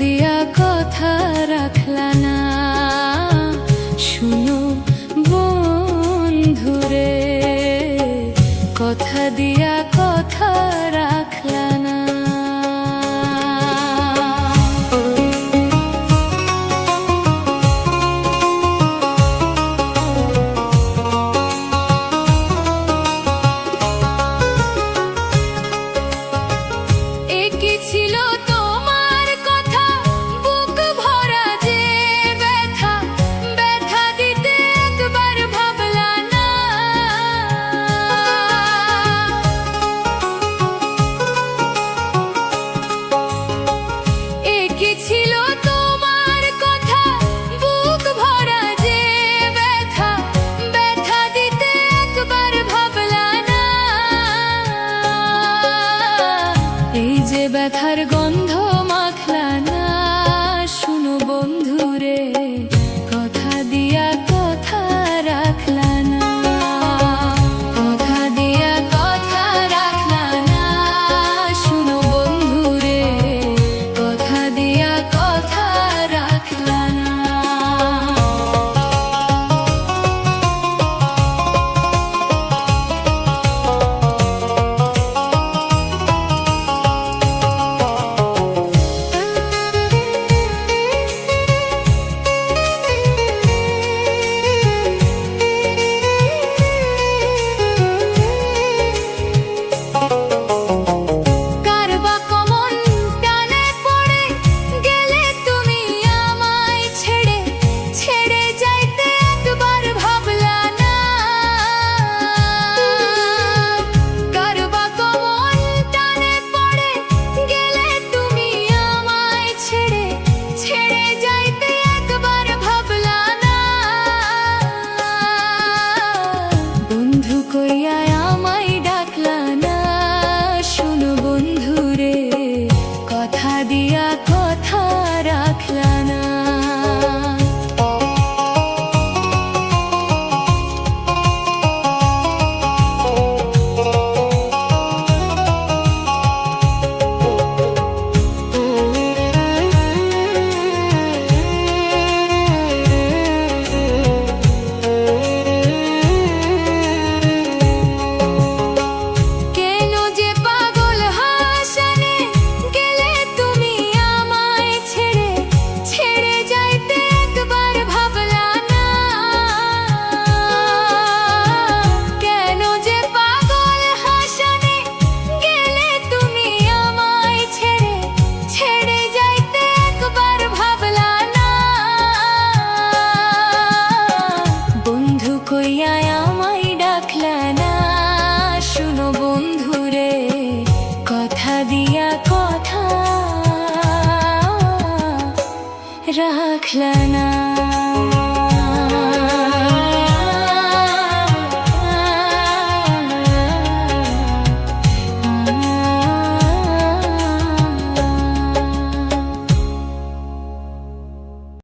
দিয়া কথা রাখলা না, শুনো বন্ধুরে, কথা দিয়া কথা রাখলা না। ছিল তোমার কথা, বুক ভরা যে ব্যথা, ব্যথা দিতে একবার ভাবলা না। কি ছিল তোমার কথা, বুক ভরা যে ব্যথা, ব্যথা দিতে একবার ভাবলা না। এই যে ব্যথার গন্ধ মাখলা না, শুনো বন্ধুরে, কথা দিয়া কথা রাখলা না, কথা দিয়া কথা রাখলা না, শুনো বন্ধুরে, কথা দিয়া কথা রাখলা না। কথা দিয়া কথা রাখলা না। আমায় ডাকলা না, শুনো বন্ধুরে, কথা দিয়া কথা রাখলা না।